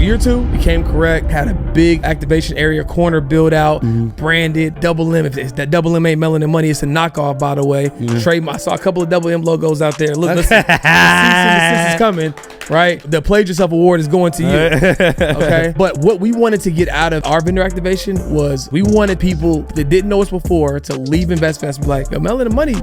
year 2 became correct, had a big activation area, corner build out, branded, Double M. If it's that Double M ain't Melanin Money, it's a knockoff, by the way. Trademark. I saw a couple of Double M logos out there. Look, listen, the is coming, right? The Played Yourself Award is going to you. Okay? But what we wanted to get out of our vendor activation was we wanted people that didn't know us before to leave InvestFest and be like, yo, Melanin Money,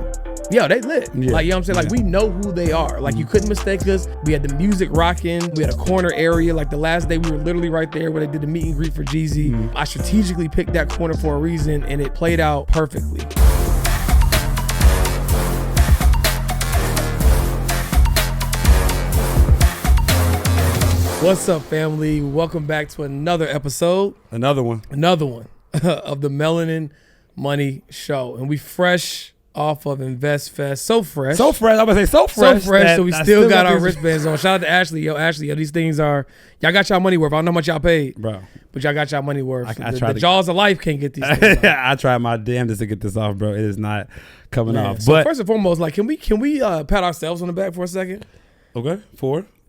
yo, they lit. Yeah. Like, you know what I'm saying? Like, we know who they are. Like, you couldn't mistake us. We had the music rocking. We had a corner area. Like, the last day we were literally right there where they did the meet and greet for Jeezy. I strategically picked that corner for a reason, and it played out perfectly. What's up, family? Welcome back to another episode. Another one of the Melanin Money Show. And we fresh off of InvestFest. So fresh. I'm gonna say so fresh. So we still got our wristbands on. Shout out to Ashley. Yo, these things are, y'all got y'all money worth. I don't know how much y'all paid, bro, but y'all got y'all money worth. The jaws of life can't get these things off. I tried my damnedest to get this off, bro. It is not coming off. So but first and foremost, like, can we pat ourselves on the back for a second? Okay,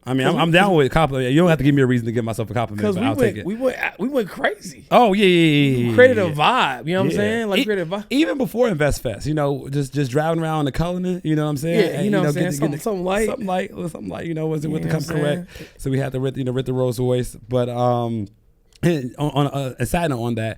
I mean, I'm down with compliment. You don't have to give me a reason to give myself a compliment, but I'll take it. We went crazy. Oh, yeah. We created a vibe, you know what I'm saying? Like, created a vibe. Even before InvestFest, you know, just driving around the Cullinan, you know what I'm saying? Yeah, you know what I'm saying? Something light, you know, was it with the come correct? So we had to rip the Rolls Royce. But on a side note on that,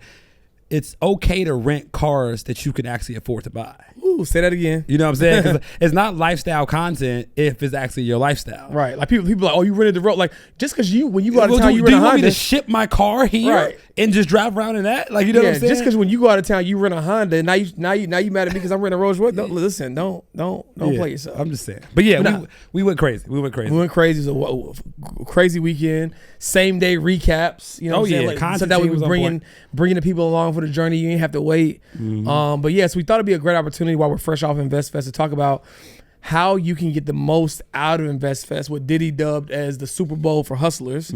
it's okay to rent cars that you can actually afford to buy. Ooh, say that again. You know what I'm saying? 'Cause it's not lifestyle content if it's actually your lifestyle. Right. Like people like, oh, you rented the road. Like, just because when you go out of town, you rent a Honda. Do you want me to ship my car here and just drive around in that? Like, you know what I'm saying? Just because when you go out of town, you rent a Honda, and now you mad at me because I'm renting a Rolls Royce. Don't play yourself. I'm just saying. But yeah, we went crazy. We went crazy. So crazy weekend. Same day recaps. You know what I'm saying? Like, so that we were bringing the people along for the journey. You didn't have to wait. But yes, we thought it'd be a great opportunity while we're fresh off InvestFest to talk about how you can get the most out of InvestFest, what Diddy dubbed as the Super Bowl for hustlers,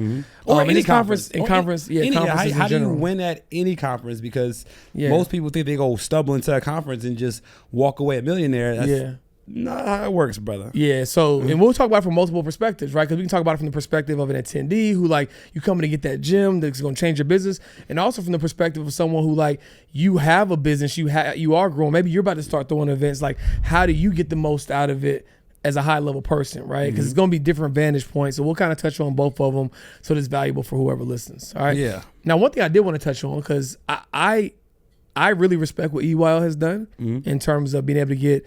or any conference. How do you win at any conference? Because most people think they go stumble into a conference and just walk away a millionaire. That's not how it works, brother. Yeah, so, and we'll talk about it from multiple perspectives, right? Because we can talk about it from the perspective of an attendee who, like, you coming to get that gym that's going to change your business, and also from the perspective of someone who, like, you have a business, you are growing, maybe you're about to start throwing events. Like, how do you get the most out of it as a high-level person, right? Because it's going to be different vantage points, so we'll kind of touch on both of them so it's valuable for whoever listens, all right? Yeah. Now, one thing I did want to touch on, because I really respect what EYL has done in terms of being able to get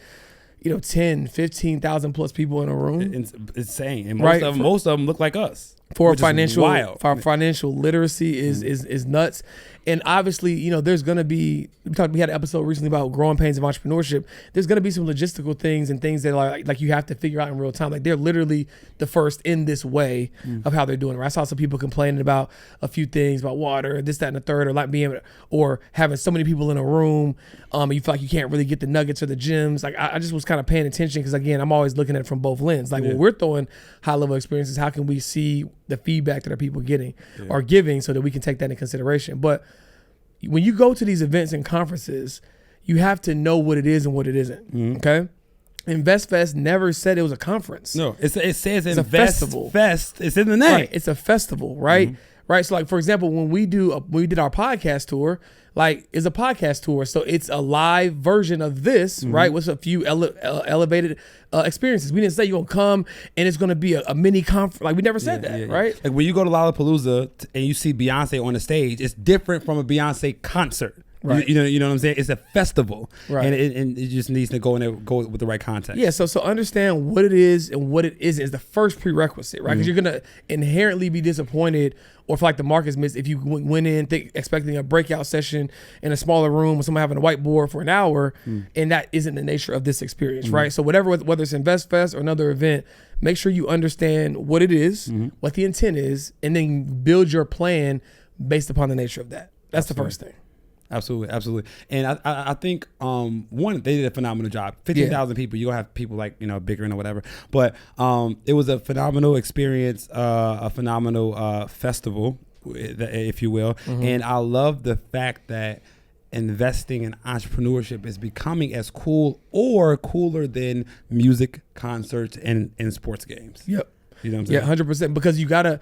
10, 15,000 plus people in a room. It's insane. And most of them look like us. For financial literacy is nuts. And obviously, there's going to be, we had an episode recently about growing pains of entrepreneurship. There's going to be some logistical things and things that like you have to figure out in real time. Like, they're literally the first in this way of how they're doing it. Right? I saw some people complaining about a few things about water, this, that, and the third, or like being able to, or having so many people in a room. And you feel like you can't really get the nuggets or the gems. Like, I just was kind of paying attention because, again, I'm always looking at it from both lenses. Like, when we're throwing high level experiences, how can we see the feedback that our people getting or giving so that we can take that into consideration? But when you go to these events and conferences, you have to know what it is and what it isn't. Okay. InvestFest never said it was a conference. No, it says it's a festival. Fest. It's in the name. Right. It's a festival, right? Right. So, like, for example, when we did our podcast tour, like, it's a podcast tour. So it's a live version of this, right? With a few elevated experiences. We didn't say you're going to come and it's going to be a mini conference. Like, we never said that, right? Like, when you go to Lollapalooza and you see Beyonce on the stage, it's different from a Beyonce concert. Right. You know what I'm saying? It's a festival, right? And it just needs to go with the right context. Yeah. So understand what it is and what it isn't is the first prerequisite, right? Because you're gonna inherently be disappointed, or if like the market's missed, if you went in expecting a breakout session in a smaller room with someone having a whiteboard for an hour, and that isn't the nature of this experience, right? So whether it's InvestFest or another event, make sure you understand what it is, what the intent is, and then build your plan based upon the nature of that. That's the first thing. Absolutely. And I think one, they did a phenomenal job. 15,000 people, you're gonna have people like bickering or whatever, but it was a phenomenal experience, a phenomenal festival, if you will. And I love the fact that investing in entrepreneurship is becoming as cool or cooler than music, concerts, and sports games. Yep. You know what I'm saying? Yeah, 100%. Because you gotta,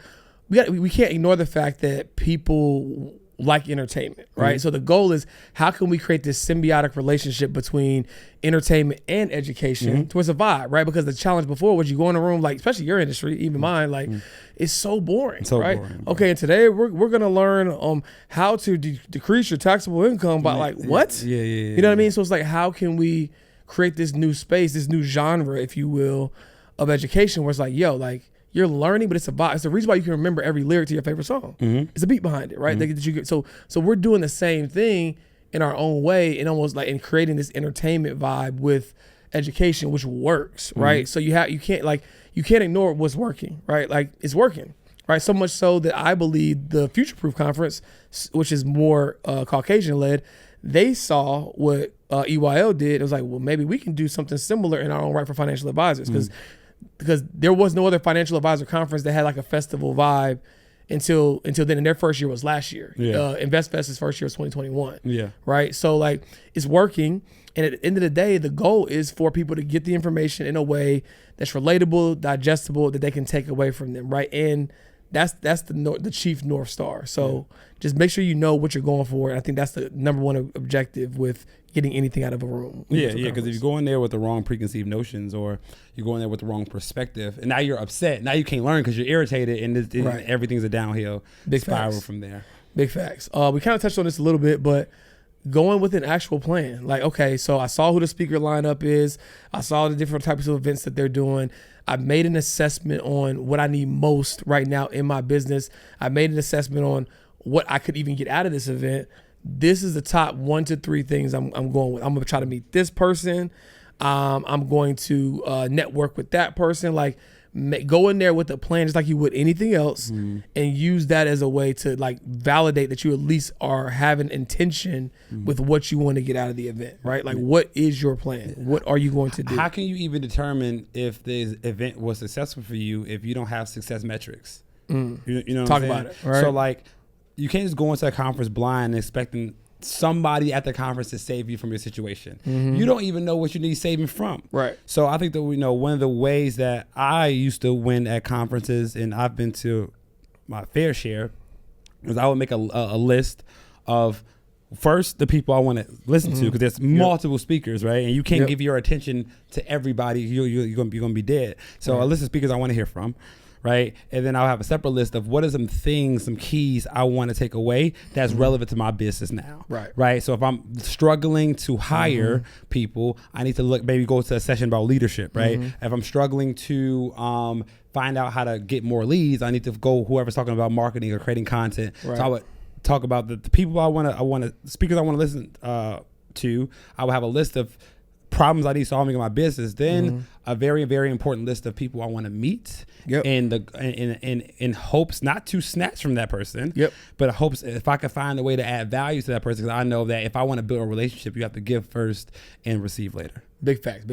we can't ignore the fact that people like entertainment, right? So the goal is, how can we create this symbiotic relationship between entertainment and education towards a vibe, right? Because the challenge before was, you go in a room, like, especially your industry, even mine, like, it's so boring, right? Boring, okay, and today we're gonna learn how to decrease your taxable income by like what? Yeah. You know what I mean? So it's like, how can we create this new space, this new genre, if you will, of education, where it's like, yo, like, you're learning, but it's a vibe. It's the reason why you can remember every lyric to your favorite song. It's a beat behind it, right? So we're doing the same thing in our own way, and almost like in creating this entertainment vibe with education, which works, right? So you can't ignore what's working, right? Like, it's working, right? So much so that I believe the Future Proof Conference, which is more Caucasian led, they saw what EYL did. It was like, well, maybe we can do something similar in our own right for financial advisors, because there was no other financial advisor conference that had like a festival vibe until then. And their first year was last year. InvestFest's first year was 2021. Right. So like, it's working. And at the end of the day, the goal is for people to get the information in a way that's relatable, digestible, that they can take away from them. Right. And that's the chief North Star. So just make sure you know what you're going for. And I think that's the number one objective with getting anything out of a room. Because if you go in there with the wrong preconceived notions, or you go in there with the wrong perspective, and now you're upset, now you can't learn because you're irritated, and everything's a downhill spiral from there. Big facts. We kind of touched on this a little bit, but going with an actual plan. Like, okay, so I saw who the speaker lineup is. I saw the different types of events that they're doing. I made an assessment on what I need most right now in my business. I made an assessment on what I could even get out of this event. This is the top 1 to 3 things I'm going with. I'm going to try to meet this person. I'm going to network with that person. Like, go in there with a plan, just like you would anything else, and use that as a way to like validate that you at least are having intention with what you want to get out of the event, right? Like, what is your plan? What are you going to do? How can you even determine if the event was successful for you if you don't have success metrics? You know, talk about it. Right? So like, you can't just go into a conference blind and expecting somebody at the conference to save you from your situation. You don't even know what you need saving from. Right. So I think that one of the ways that I used to win at conferences, and I've been to my fair share, is I would make a list of first the people I want to listen to, because there's multiple speakers, right? And you can't give your attention to everybody. You're gonna be dead. So a list of speakers I want to hear from. Right. And then I'll have a separate list of what are some things, some keys I want to take away that's relevant to my business now. Right. So if I'm struggling to hire people, I need to maybe go to a session about leadership. Right. If I'm struggling to find out how to get more leads, I need to go whoever's talking about marketing or creating content. Right. So I would talk about the people speakers I want to listen to. I would have a list of problems I need solving in my business, then a very, very important list of people I want to meet, in hopes not to snatch from that person, but hopes if I can find a way to add value to that person, because I know that if I want to build a relationship, you have to give first and receive later. Big facts.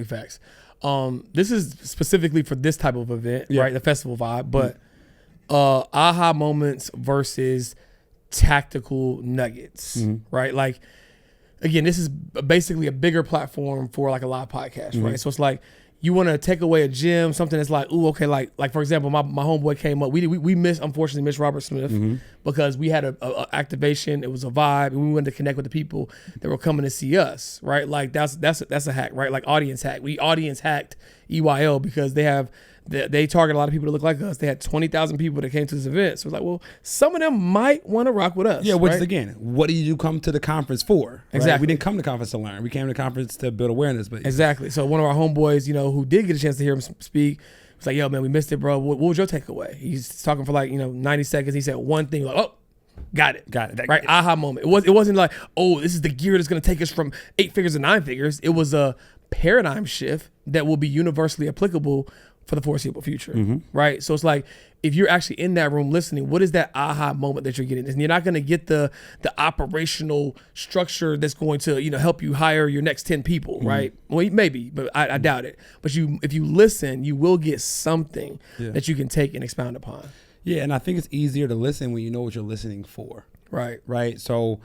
This is specifically for this type of event, right? The festival vibe, but aha moments versus tactical nuggets, right? Like, again, this is basically a bigger platform for like a live podcast, right? So it's like, you want to take away a gem, something that's like, ooh, okay, like for example, my homeboy came up. We unfortunately missed Robert Smith because we had a activation. It was a vibe, and we wanted to connect with the people that were coming to see us, right? Like that's a hack, right? Like audience hack. We audience hacked EYL because they target a lot of people that look like us. They had 20,000 people that came to this event. So it's like, well, some of them might want to rock with us. Yeah, which is, again, what do you come to the conference for? Exactly. Right? We didn't come to the conference to learn. We came to the conference to build awareness. But exactly. So one of our homeboys, who did get a chance to hear him speak, was like, yo, man, we missed it, bro. What was your takeaway? He's talking for 90 seconds. He said one thing, like, oh, got it. Right? Aha moment. It wasn't like, oh, this is the gear that's going to take us from 8 figures to 9 figures. It was a paradigm shift that will be universally applicable for the foreseeable future, right? So it's like, if you're actually in that room listening, what is that aha moment that you're getting? And you're not going to get the operational structure that's going to help you hire your next 10 people, right? Well, maybe, but I doubt it. But if you listen, you will get something that you can take and expound upon. Yeah, and I think it's easier to listen when you know what you're listening for. Right. So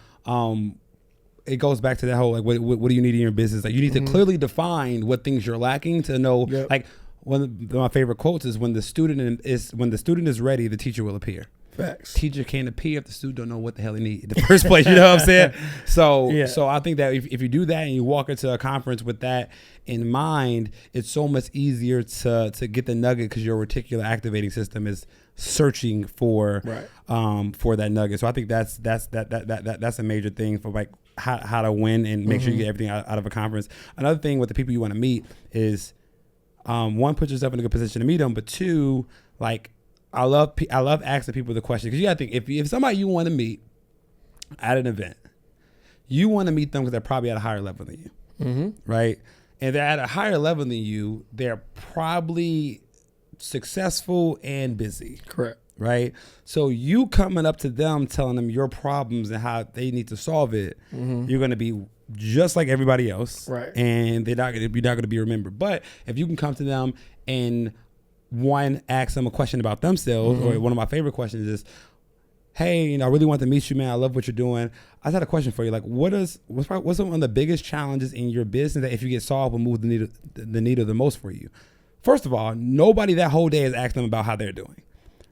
it goes back to that whole, like, what do you need in your business? Like, you need to clearly define what things you're lacking to know, like, one of my favorite quotes is when the student is ready, the teacher will appear. Facts. Teacher can't appear if the student don't know what the hell they need in the first place. You know what I'm saying? So I think that if you do that and you walk into a conference with that in mind, it's so much easier to get the nugget because your reticular activating system is searching for that nugget. So I think that's a major thing for like how to win and make sure you get everything out of a conference. Another thing with the people you want to meet is one, put yourself in a good position to meet them, but two, like I love asking people the question because you gotta think if somebody you want to meet at an event, you want to meet them because they're probably at a higher level than you, right? And they're at a higher level than you. They're probably successful and busy, correct? Right. So you coming up to them, telling them your problems and how they need to solve it, you're gonna be just like everybody else, right? And you're not gonna be remembered. But if you can come to them and one, ask them a question about themselves, or one of my favorite questions is, hey, I really want to meet you, man. I love what you're doing. I just had a question for you. Like, what's one of the biggest challenges in your business that if you get solved will move the needle the most for you? First of all, nobody that whole day is asking them about how they're doing,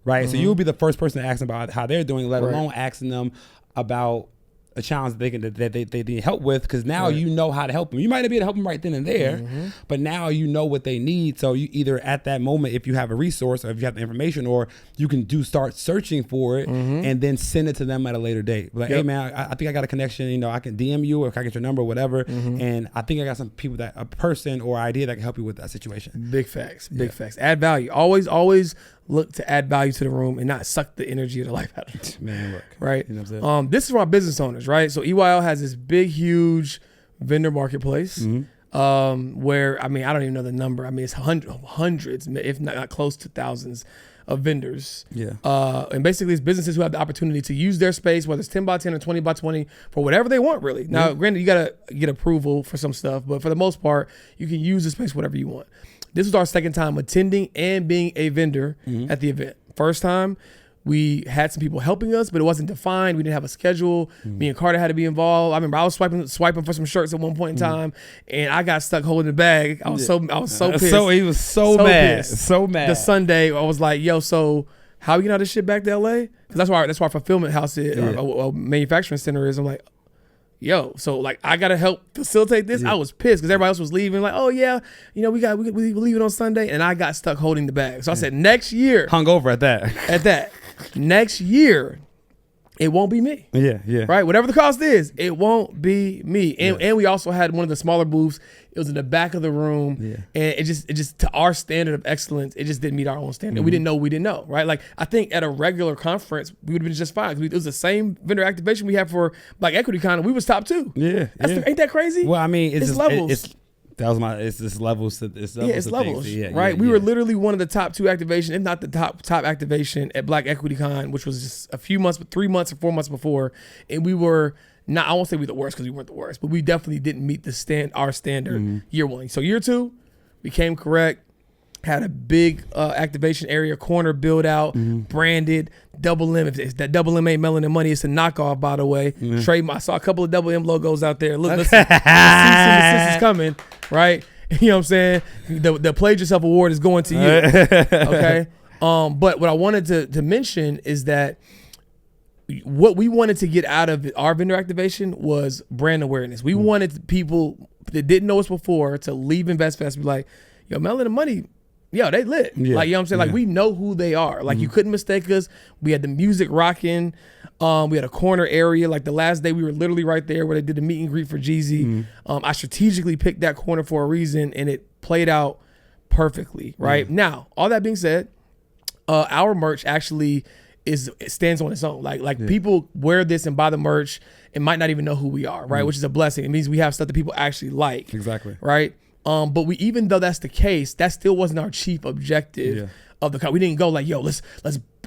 right? So you'll be the first person to ask them about how they're doing, let alone asking them about a challenge that they need help with, because now you know how to help them. You might not be able to help them right then and there, but now you know what they need. So you either at that moment, if you have a resource or if you have the information, or you can start searching for it and then send it to them at a later date. Like, hey man, I think I got a connection. I can DM you or I get your number or whatever. And I think I got some people a person or idea that can help you with that situation. Big facts. Big facts. Add value. Always look to add value to the room and not suck the energy of the life out of it. Man, look. Right? You know what I'm saying? This is for our business owners, right? So EYL has this big, huge vendor marketplace where, I don't even know the number. It's hundreds, if not close to thousands of vendors. Yeah. And basically it's businesses who have the opportunity to use their space, whether it's 10 by 10 or 20 by 20 for whatever they want, really. Now, granted, you got to get approval for some stuff, but for the most part, you can use the space whatever you want. This was our second time attending and being a vendor at the event. First time, we had some people helping us, but it wasn't defined. We didn't have a schedule. Me and Carter had to be involved. I remember I was swiping for some shirts at one point in time, and I got stuck holding the bag. I was so pissed. So he was so mad. Pissed. So mad. The Sunday, I was like, yo, so how we get all this shit back to LA? Because that's where our fulfillment house is, or manufacturing center is. I'm like, yo, so like I gotta help facilitate this. I was pissed because everybody else was leaving. Like, oh yeah, we leave it on Sunday, and I got stuck holding the bag. So I said, next year, hung over at that. Next year, it won't be me. Yeah. Right, whatever the cost is, it won't be me. And we also had one of the smaller booths. It was in the back of the room, and it just to our standard of excellence, it just didn't meet our own standard. We didn't know, right? Like I think at a regular conference, we would have been just fine. It was the same vendor activation we had for Black Equity Con, and we was top 2. Ain't that crazy? Well, it's levels. It's just levels. It's levels. Right? We were literally one of the top 2 activation, if not the top activation at Black Equity Con, which was just a few months, 3 months or 4 months before, and we were. I won't say we were the worst because we weren't the worst, but we definitely didn't meet our standard year 1. So year 2, we came correct, had a big activation area, corner build out, branded, double M. If that double M ain't Melanin Money, it's a knockoff, by the way. Trademark. I saw a couple of double M logos out there. Look, listen, this is coming, right? You know what I'm saying? The Played Yourself Award is going to you, okay? But what I wanted to mention is that what we wanted to get out of our vendor activation was brand awareness. We wanted people that didn't know us before to leave InvestFest and be like, yo, Melanin Money, yo, they lit. Like, you know what I'm saying? Like, we know who they are. Like, you couldn't mistake us. We had the music rocking. We had a corner area. Like, the last day, we were literally right there where they did the meet and greet for Jeezy. I strategically picked that corner for a reason, and it played out perfectly, right? Now, all that being said, our merch actually it stands on its own. Like people wear this and buy the merch and might not even know who we are, right? Which is a blessing. It means we have stuff that people actually like. Exactly. Right? But even though that's the case, that still wasn't our chief objective of the company. We didn't go like, yo, let's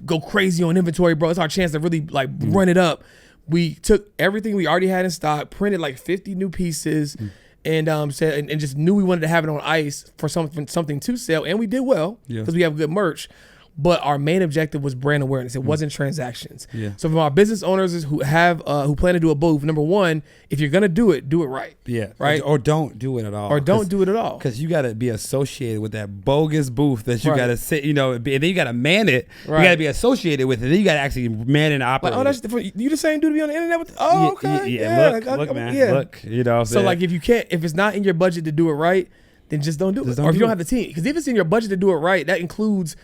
go crazy on inventory, bro. It's our chance to really like run it up. We took everything we already had in stock, printed like 50 new pieces, and said and just knew we wanted to have it on ice for something to sell, and we did well because we have good merch. but our main objective was brand awareness. It wasn't transactions. Yeah. So from our business owners who have who plan to do a booth, number one, if you're gonna do it right. Yeah. Right. Or don't do it at all. Or don't do it at all. Because you got to be associated with that bogus booth that you Right. got to sit, and then you got to man it. Right. You got to be associated with it. Then you got to actually man and operate. Like, oh, that's you the same dude to be on the internet with? Oh, okay. Yeah. Look, man. Yeah. Look. So like, if it's not in your budget to do it right, then just don't do it. Or if you don't have the team, because if it's in your budget to do it right, that includes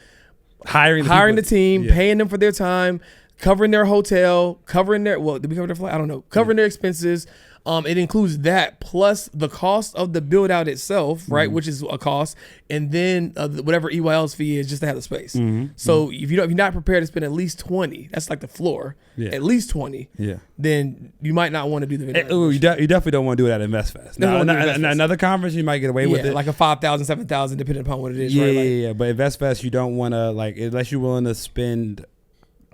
hiring the team, paying them for their time, covering their hotel, covering their did we cover their flight? I don't know. Covering their expenses. It includes that plus the cost of the build out itself, right, which is a cost, and then whatever EYL's fee is just to have the space. So if you're not prepared to spend at least 20, that's like the floor. Yeah. At least 20. Yeah. Then you might not want to do the video. You definitely don't want to do it at InvestFest. Now, another conference you might get away with it, like a 5,000, 7,000, depending upon what it is. Yeah, right? Yeah. But InvestFest, you don't want to unless you're willing to spend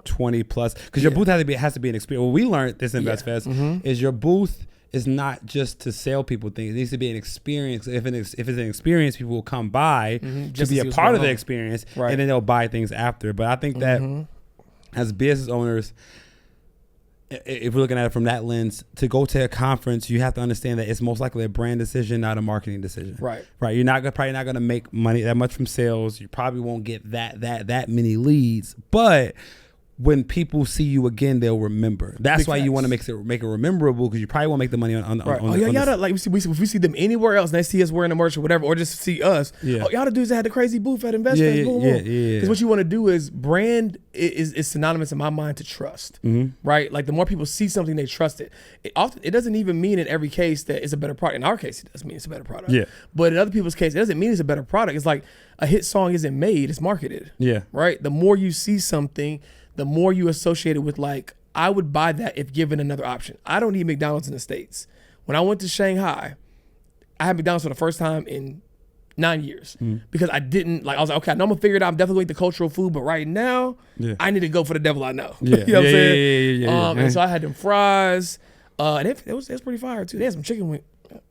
20 plus, because your booth has to be an experience. What we learned this InvestFest is your booth is not just to sell people things. It needs to be an experience. If it's an experience, people will come by to be a part of the experience, and then they'll buy things after. But I think that as business owners, if we're looking at it from that lens, to go to a conference, you have to understand that it's most likely a brand decision, not a marketing decision. Right. You're probably not going to make money that much from sales. You probably won't get that many leads, but when people see you again, they'll remember. That's why you want to make it memorable, because you probably won't make the money on like if we see them anywhere else and they see us wearing a merch or whatever, or just see us. Yeah. Oh, y'all the dudes that had the crazy booth at InvestFest. Because what you want to do is brand is synonymous in my mind to trust. Right? Like the more people see something, they trust it. It doesn't even mean in every case that it's a better product. In our case, it does mean it's a better product. Yeah. But in other people's case, it doesn't mean it's a better product. It's like a hit song isn't made, it's marketed. Yeah. Right? The more you see something, the more you associate it with, like, I would buy that if given another option. I don't need McDonald's in the States. When I went to Shanghai, I had McDonald's for the first time in 9 years because I didn't, I was like, okay, I know I'm gonna figure it out. I'm definitely eating the cultural food, but right now, I need to go for the devil I know. You know what I'm saying? And so I had them fries, and it was pretty fire too. They had some chicken wings.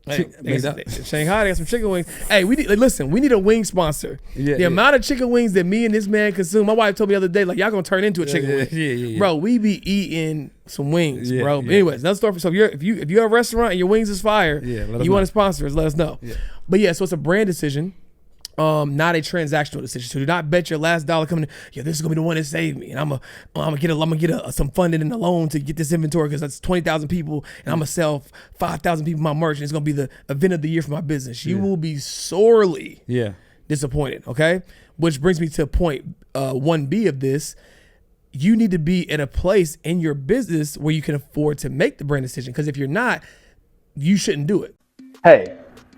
Shanghai, they got some chicken wings. Hey, we need a wing sponsor. The amount of chicken wings that me and this man consume. My wife told me the other day, like, y'all gonna turn into a chicken wing. Bro, we be eating some wings, bro. But anyways, another story. So if you're a restaurant and your wings is fire, you want to sponsor us, let us know. But so it's a brand decision. Not a transactional decision. So do not bet your last dollar coming in, this is gonna be the one that saved me, and I'm gonna get some funding and a loan to get this inventory because that's 20,000 people, and I'm gonna sell 5,000 people my merch, and it's gonna be the event of the year for my business. You will be sorely disappointed. Okay, which brings me to point 1B of this. You need to be at a place in your business where you can afford to make the brand decision, because if you're not, you shouldn't do it. Hey.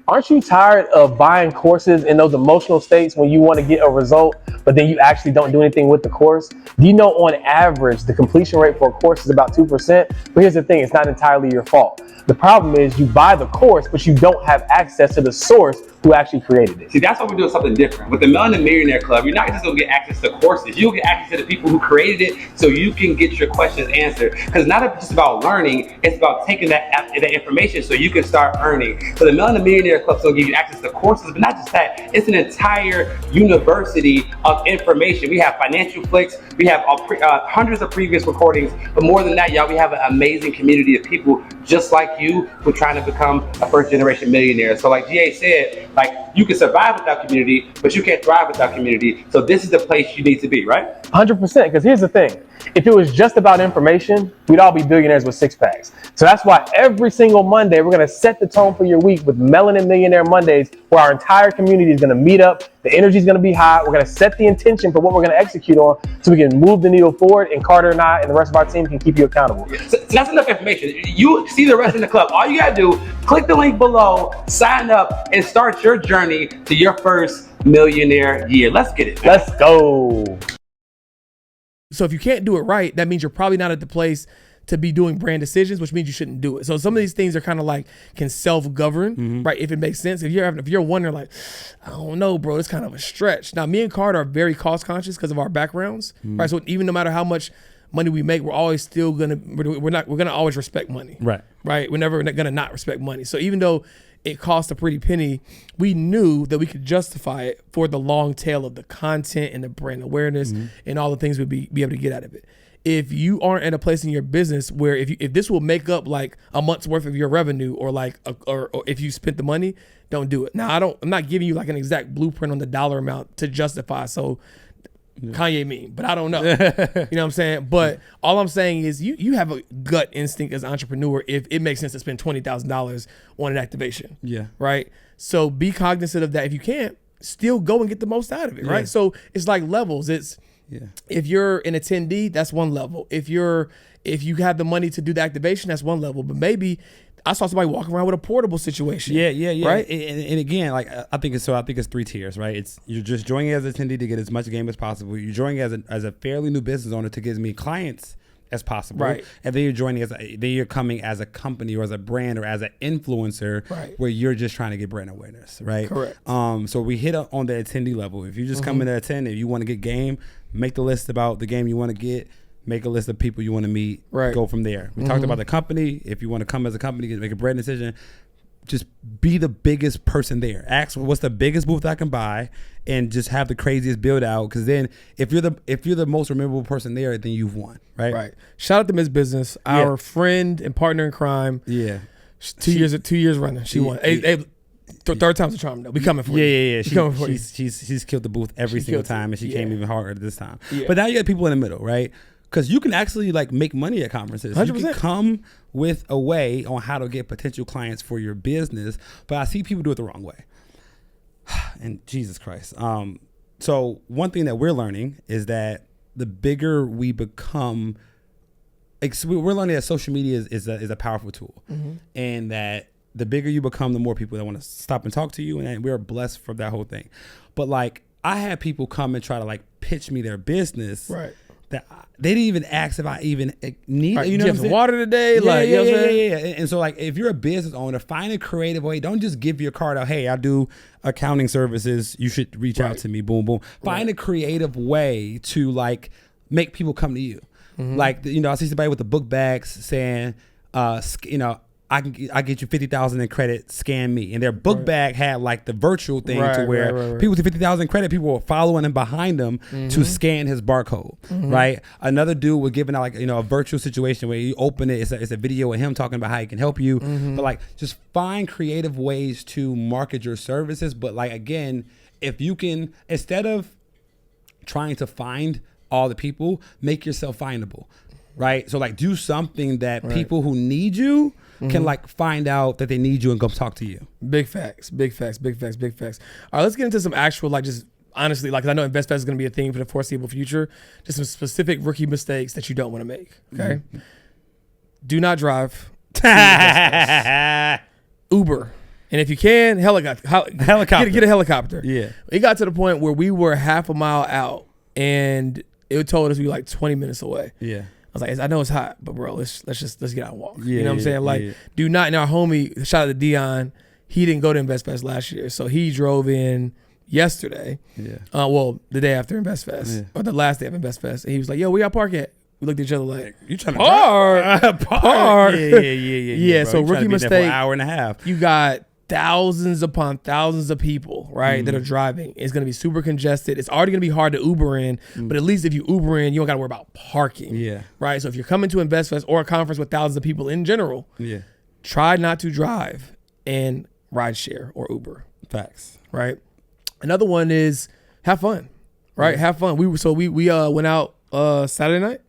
Aren't you tired of buying courses in those emotional states when you want to get a result, but then you actually don't do anything with the course? Do you know on average, the completion rate for a course is about 2%? But here's the thing, it's not entirely your fault. The problem is you buy the course, but you don't have access to the source who actually created it. See, that's why we're doing something different. With the Melanin Millionaire Club, you're not just gonna get access to courses. You'll get access to the people who created it so you can get your questions answered. Because it's not just about learning, it's about taking that information so you can start earning. So the Melanin Millionaire Club is gonna give you access to courses, but not just that, it's an entire university of information. We have financial flicks, we have hundreds of previous recordings, but more than that, y'all, we have an amazing community of people just like you who are trying to become a first generation millionaire. So like GA said, like, you can survive without community, but you can't thrive without community. So this is the place you need to be, right? 100%, because here's the thing. If it was just about information, we'd all be billionaires with six packs. So that's why every single Monday, we're going to set the tone for your week with Melanin Millionaire Mondays, where our entire community is going to meet up. The energy is going to be high. We're going to set the intention for what we're going to execute on so we can move the needle forward, and Carter and I and the rest of our team can keep you accountable. So that's enough information. You see the rest in the club. All you got to do, click the link below, sign up, and start your journey to your first millionaire year. Let's get it, man. Let's go. So if you can't do it right, that means you're probably not at the place to be doing brand decisions, which means you shouldn't do it. So some of these things are kind of like can self-govern, right? If it makes sense. If you're wondering like, I don't know, bro, it's kind of a stretch. Now, me and Carter are very cost conscious because of our backgrounds, right? So even no matter how much money we make, we're always still we're gonna always respect money, right? We're never gonna not respect money. So even though it cost a pretty penny, we knew that we could justify it for the long tail of the content and the brand awareness and all the things we'd be able to get out of it. If you aren't at a place in your business where if this will make up like a month's worth of your revenue, or like or if you spent the money, don't do it. Now I'm not giving you like an exact blueprint on the dollar amount to justify. So Kanye mean, but I don't know. You know what I'm saying? But all I'm saying is you have a gut instinct as an entrepreneur if it makes sense to spend $20,000 on an activation. Yeah. Right? So be cognizant of that. If you can't, still go and get the most out of it. Right? So it's like levels. It's if you're an attendee, that's one level. If you have the money to do the activation, that's one level. But maybe I saw somebody walking around with a portable situation. Yeah. Right. And again, like I think it's 3 tiers, right? It's you're just joining as an attendee to get as much game as possible. You're joining as a fairly new business owner to get as many clients as possible. Right. And then you're joining then you're coming as a company or as a brand or as an influencer, where you're just trying to get brand awareness. Right. Correct. So we hit on the attendee level. If you just come in to attend, if you want to get game, make the list about the game you want to get. Make a list of people you want to meet. Right. Go from there. We talked about the company. If you want to come as a company, make a brand decision. Just be the biggest person there. Ask what's the biggest booth I can buy, and just have the craziest build out. Because then, if you're the most memorable person there, then you've won. Right. Right. Shout out to Ms. Business, our friend and partner in crime. Yeah. 2 years running. She won. Third time's a charm though. We coming for you. Yeah. She's killed the booth every single time, and she came even harder this time. Yeah. But now you got people in the middle, right? Because you can actually like make money at conferences. 100%. You can come with a way on how to get potential clients for your business, but I see people do it the wrong way. And Jesus Christ. So one thing that we're learning is that the bigger we become, we're learning that social media is a powerful tool, and that the bigger you become, the more people that want to stop and talk to you, and we're blessed for that whole thing. But like I had people come and try to like pitch me their business. Right. That they didn't even ask if I even need. You know, some water today. Yeah. And so, like, if you're a business owner, find a creative way. Don't just give your card out. Hey, I do accounting services. You should reach out to me. Boom, boom. Find a creative way to like make people come to you. Like, you know, I see somebody with the book bags saying, you know, I get you 50,000 in credit, scan me. And their book bag had like the virtual thing to where people with 50,000 in credit, people were following him behind him to scan his barcode, right? Another dude was giving out like, you know, a virtual situation where you open it, it's a video of him talking about how he can help you. But like, just find creative ways to market your services. But like, again, if you can, instead of trying to find all the people, make yourself findable, right? So like, do something that people who need you can like find out that they need you and go talk to you. Big facts. All right, let's get into some actual, like, just honestly, like, 'cause I know InvestFest is going to be a thing for the foreseeable future. Just some specific rookie mistakes that you don't want to make. Okay. Do not drive. Uber. And if you can, helicopter. Get a helicopter. Yeah. It got to the point where we were half a mile out and it told us we were like 20 minutes away. Yeah. I was like, I know it's hot, but bro, let's get out and walk. Yeah, you know what I'm saying? Like, do not. And our homie, shout out to Dion, he didn't go to InvestFest last year, so he drove in yesterday. Yeah. Well, the day after InvestFest, or the last day of InvestFest, and he was like, "Yo, where y'all park at?" We looked at each other like, "You trying to park?" Yeah. So rookie mistake. For an hour and a half. You got thousands upon thousands of people, right, that are driving. It's going to be super congested. It's already going to be hard to Uber in, but at least if you Uber in, you don't got to worry about parking. Yeah. Right? So if you're coming to InvestFest or a conference with thousands of people in general, try not to drive and ride share or Uber. Facts. Right? Another one is have fun. Right? Have fun. We went out Saturday night.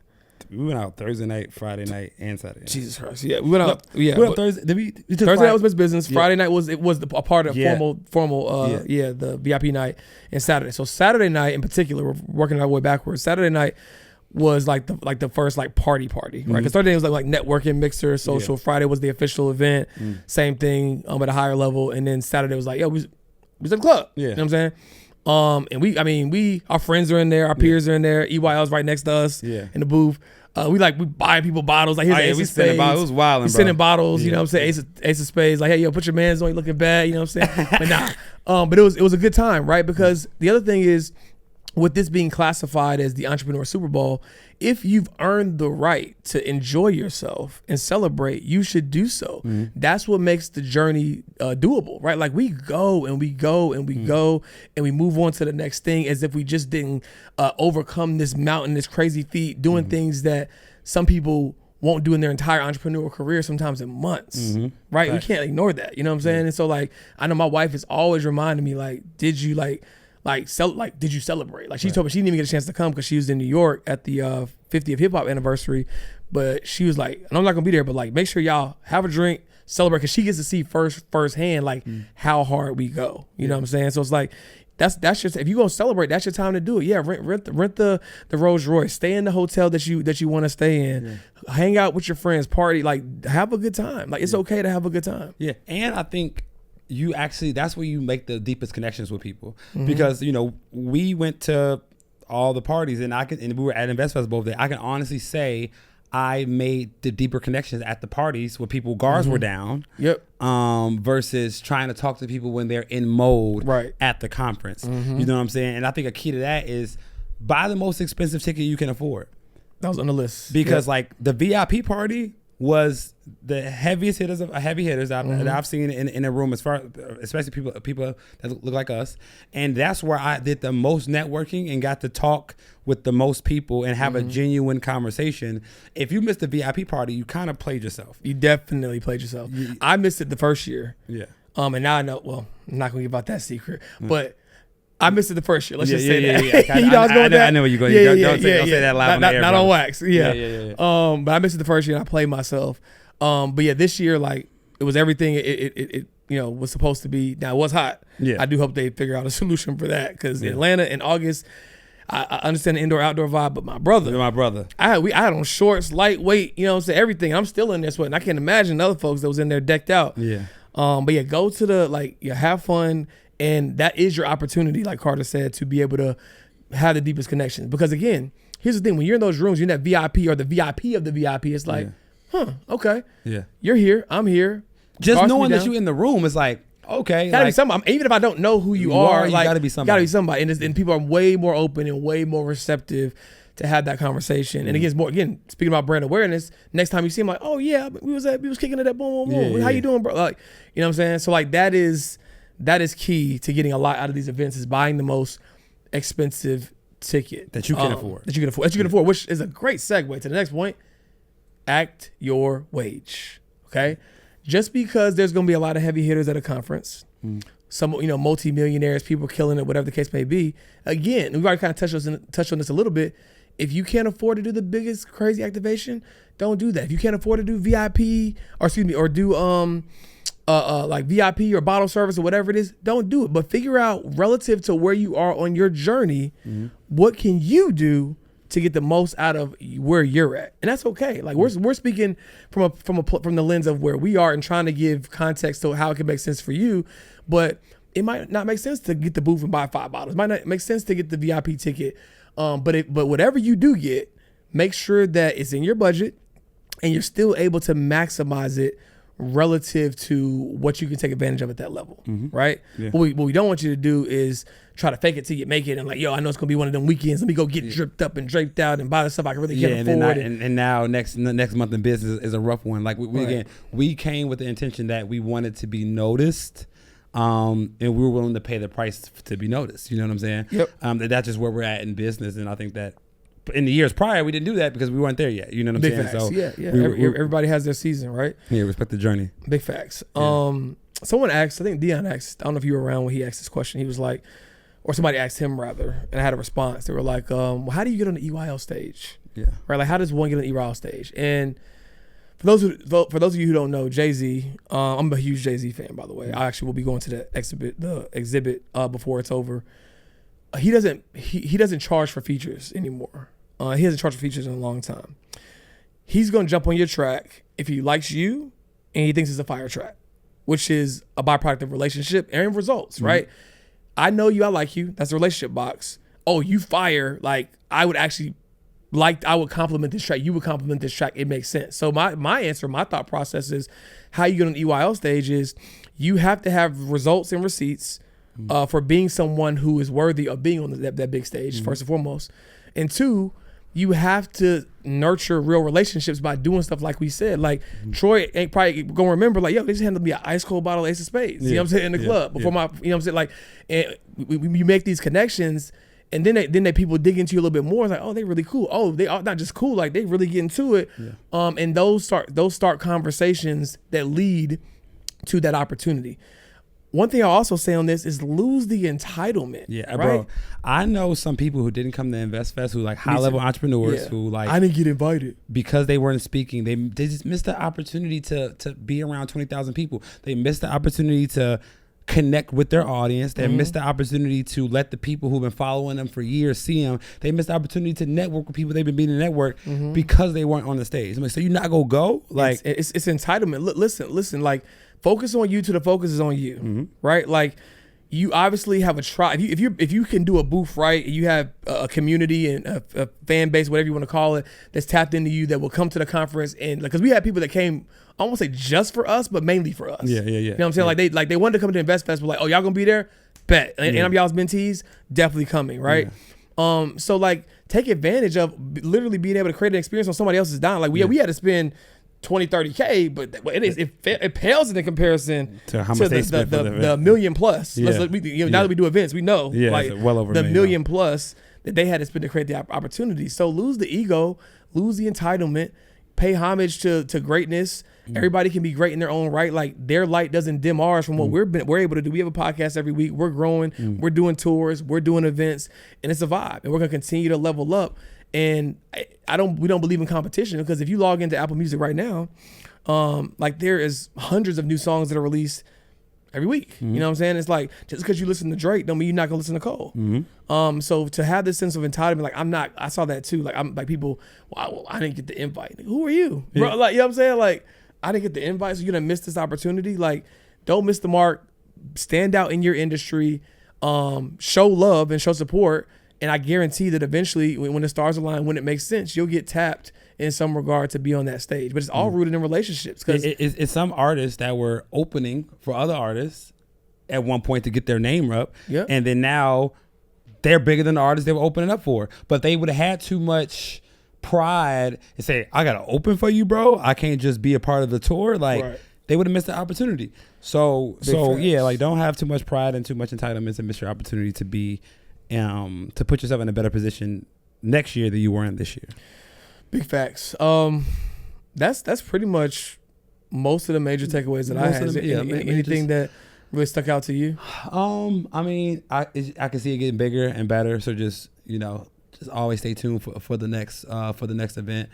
We went out Thursday night, Friday night, and Saturday night. Jesus Christ. Yeah, we went out. We went out Thursday. Thursday night was Miss Business. Yeah. Friday night was a part of formal the VIP night, and Saturday. So Saturday night in particular, we're working our way backwards. Saturday night was like the first like party, right? Because Thursday was like networking, mixer, social. Friday was the official event, same thing at a higher level, and then Saturday was like, we was at the club. Yeah, you know what I'm saying? And our friends are in there, our peers are in there. EYL's right next to us in the booth. We buy people bottles. Like, here's Ace of Spades. It was wild, bro. Sending bottles, you know what I'm saying? Ace of Spades. Like, hey, yo, put your mans on, you looking bad, you know what I'm saying? But nah. But it was a good time, right? Because the other thing is, with this being classified as the Entrepreneur Super Bowl, if you've earned the right to enjoy yourself and celebrate, you should do so. That's what makes the journey doable, right? Like we go and we go and we go and we move on to the next thing as if we just didn't overcome this mountain, this crazy feat, doing things that some people won't do in their entire entrepreneurial career, sometimes in months, right? We can't ignore that, you know what I'm saying? And so like, I know my wife is always reminding me like, did you did you celebrate? Like she told me she didn't even get a chance to come because she was in New York at the 50th hip hop anniversary. But she was like, and I'm not gonna be there, but like make sure y'all have a drink, celebrate, because she gets to see firsthand like how hard we go. You know what I'm saying? So it's like that's just, if you gonna celebrate, that's your time to do it. Yeah, rent the Rolls Royce, stay in the hotel that you want to stay in, hang out with your friends, party, like have a good time. Like it's okay to have a good time. Yeah, and I think you actually, that's where you make the deepest connections with people, because you know we went to all the parties and we were at Invest Festival over there. I can honestly say I made the deeper connections at the parties where people guards were down. Versus trying to talk to people when they're in mode at the conference. You know what I'm saying? And I think a key to that is buy the most expensive ticket you can afford. That was on the list because like the VIP party was the heaviest hitters of heavy hitters that I've seen in a room, as far, especially people that look like us, and that's where I did the most networking and got to talk with the most people and have a genuine conversation. If you missed the VIP party, you kind of played yourself. You definitely played yourself. I missed it the first year. And now I know. Well, I'm not gonna give out that secret, but I missed it the first year. Let's just say that. You know, I know where you're going. Don't say that loud on the air. Not on wax. But I missed it the first year and I played myself. But yeah, this year, like, it was everything it was supposed to be. Now, it was hot. I do hope they figure out a solution for that, because Atlanta in August, I understand the indoor-outdoor vibe, but my brother. I had on shorts, lightweight, you know what I'm saying, everything. I'm still in there sweating. I can't imagine other folks that was in there decked out. But yeah, go to have fun. And that is your opportunity, like Carter said, to be able to have the deepest connections. Because again, here's the thing: when you're in those rooms, you're in that VIP or the VIP of the VIP. It's like, okay, you're here, I'm here. Just knowing that you're in the room is like, okay, gotta be somebody. Even if I don't know who you are, like, gotta be somebody. And people are way more open and way more receptive to have that conversation. And again, speaking about brand awareness, next time you see him, like, oh yeah, we was kicking it at boom, boom, boom. How you doing, bro? Like, you know what I'm saying? So like that is key to getting a lot out of these events, is buying the most expensive ticket that you can afford. That you can afford, which is a great segue to the next point. Act your wage. Okay? Just because there's going to be a lot of heavy hitters at a conference, some multi-millionaires, people killing it, whatever the case may be. Again, we've already kind of touched on this a little bit. If you can't afford to do the biggest crazy activation, don't do that. If you can't afford to do VIP or do like VIP or bottle service or whatever it is, don't do it. But figure out, relative to where you are on your journey, what can you do to get the most out of where you're at. And that's okay. Like we're speaking from the lens of where we are and trying to give context to how it can make sense for you. But it might not make sense to get the booth and buy 5 bottles. It might not make sense to get the VIP ticket. But whatever you do get, make sure that it's in your budget and you're still able to maximize it relative to what you can take advantage of at that level, right? What we don't want you to do is try to fake it till you make it and like, yo, I know it's gonna be one of them weekends. Let me go get dripped up and draped out and buy the stuff I can really can't afford. And now next month in business is a rough one. Like we came with the intention that we wanted to be noticed, and we were willing to pay the price to be noticed. You know what I'm saying? That's just where we're at in business, and I think that in the years prior, we didn't do that because we weren't there yet. You know what I'm saying? Facts. So everybody has their season, right? Yeah, respect the journey. Big facts. Someone asked, I think Dion asked, I don't know if you were around when he asked this question. He was like, or somebody asked him rather, and I had a response. They were like, well, how do you get on the EYL stage? Right? Like, how does one get on the EYL stage? And for those of you who don't know, Jay-Z, I'm a huge Jay-Z fan, by the way. I actually will be going to the exhibit before it's over. He doesn't charge for features anymore. He hasn't charged for features in a long time. He's going to jump on your track if he likes you and he thinks it's a fire track, which is a byproduct of relationship and results, right? I know you, I like you. That's the relationship box. Oh, you fire. Like, I would compliment this track. You would compliment this track. It makes sense. So my answer, my thought process is how you get on the EYL stage is you have to have results and receipts for being someone who is worthy of being on that big stage, first and foremost. And two, you have to nurture real relationships by doing stuff like we said. Like Troy ain't probably gonna remember, like, yo, they just handed me an ice cold bottle of Ace of Spades. You know what I'm saying? In the club before my, you know what I'm saying? Like, and you make these connections, and then they people dig into you a little bit more. It's like, oh, they really cool. Oh, they are not just cool, like they really get into it. And those start conversations that lead to that opportunity. One thing I'll also say on this is lose the entitlement. Yeah, right? Bro. I know some people who didn't come to InvestFest who like high level entrepreneurs who like I didn't get invited because they weren't speaking. They just missed the opportunity to be around 20,000 people. They missed the opportunity to connect with their audience. They missed the opportunity to let the people who've been following them for years see them. They missed the opportunity to network with people they've been meeting to network because they weren't on the stage. I'm like, so you're not gonna go? Like it's entitlement. Listen, like. Focus on you till the focus is on you, right? Like, you obviously have a tribe. If you can do a booth right, you have a community and a fan base, whatever you want to call it, that's tapped into you that will come to the conference, and like, because we had people that came, I won't say just for us, but mainly for us. Yeah. You know what I'm saying? Like they wanted to come to InvestFest, but like, oh, y'all gonna be there? Bet. And I'm y'all's mentees, definitely coming, right? So like, take advantage of literally being able to create an experience on somebody else's dime. Like we had to spend 20, 30K, but it pales in the comparison to how much they spent for the million plus. Yeah. Now that we do events, we know like well over the million plus that they had to spend to create the opportunity. So lose the ego, lose the entitlement, pay homage to greatness. Everybody can be great in their own right. Like, their light doesn't dim ours from what we're able to do. We have a podcast every week. We're growing. We're doing tours. We're doing events, and it's a vibe. And we're gonna continue to level up. And we don't believe in competition, because if you log into Apple Music right now, like, there is hundreds of new songs that are released every week. You know what I'm saying? It's like, just because you listen to Drake don't mean you're not gonna listen to Cole. So to have this sense of entitlement, like, I saw that too. Like, I'm like, people, well, I didn't get the invite. Like, who are you, bro? Like, you know what I'm saying? Like, I didn't get the invite, so you're gonna miss this opportunity. Like, don't miss the mark. Stand out in your industry. Show love and show support. And I guarantee that eventually, when the stars align, when it makes sense, you'll get tapped in some regard to be on that stage. But it's all rooted in relationships. Because it's some artists that were opening for other artists at one point to get their name up. Yeah. And then now they're bigger than the artists they were opening up for. But they would have had too much pride and say, I got to open for you, bro. I can't just be a part of the tour. Like, they would have missed the opportunity. So yeah, like, don't have too much pride and too much entitlements and miss your opportunity to be to put yourself in a better position next year than you were in this year. Big facts. That's pretty much most of the major takeaways that I had. Anything that really stuck out to you? I mean, I can see it getting bigger and better. So just always stay tuned for the next event.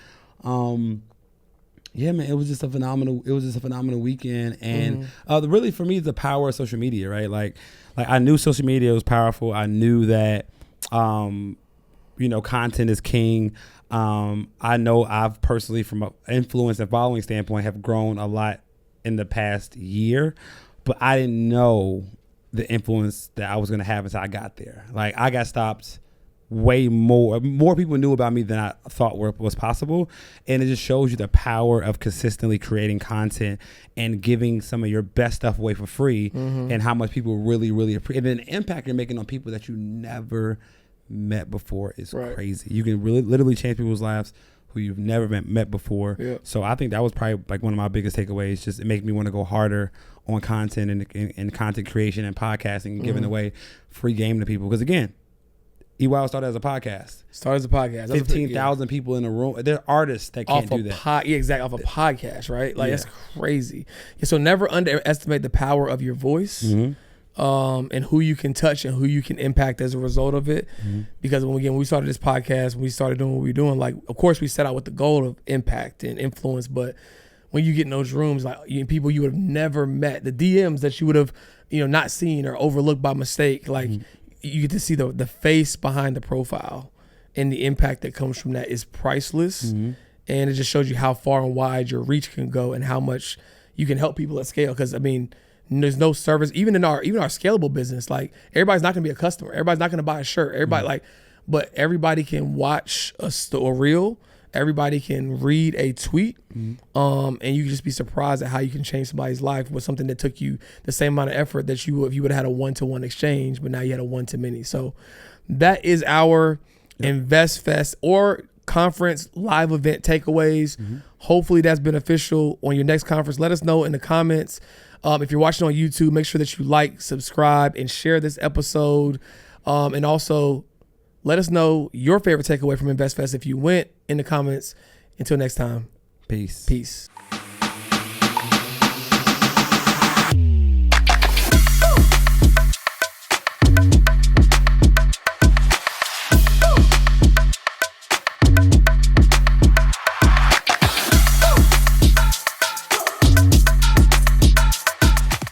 Yeah, man, it was just a phenomenal weekend, and really for me, the power of social media, right? Like I knew social media was powerful. I knew that, content is king. I know I've personally, from an influence and following standpoint, have grown a lot in the past year, but I didn't know the influence that I was going to have until I got there. Like, I got stopped way more people knew about me than I thought was possible, and it just shows you the power of consistently creating content and giving some of your best stuff away for free, and how much people really appreciate, and the impact you're making on people that you never met before is crazy. You can really literally change people's lives who you've never met before. So I think that was probably like one of my biggest takeaways. Just, it made me want to go harder on content and content creation and podcasting and giving away free game to people, because again, EYL started as a podcast. 15,000 people in a room. There are artists that can't do that. Exactly. Off a podcast, right? Like, that's crazy. Yeah, so never underestimate the power of your voice, and who you can touch and who you can impact as a result of it. Because when we started this podcast, when we started doing what we were doing, like, of course we set out with the goal of impact and influence, but when you get in those rooms, like, people you would have never met, the DMs that you would have, not seen or overlooked by mistake, like, you get to see the face behind the profile, and the impact that comes from that is priceless. And it just shows you how far and wide your reach can go and how much you can help people at scale. Because I mean, there's no service, even in our scalable business, like, everybody's not gonna be a customer, everybody's not gonna buy a shirt, everybody but everybody can watch a reel everybody can read a tweet, and you can just be surprised at how you can change somebody's life with something that took you the same amount of effort that you if you would have had a one-to-one exchange, but now you had a one-to-many. So that is our Invest Fest or conference live event takeaways. Hopefully that's beneficial on your next conference. Let us know in the comments. If you're watching on YouTube, make sure that you like, subscribe, and share this episode. And also let us know your favorite takeaway from Invest Fest if you went in the comments. Until next time. Peace. Peace.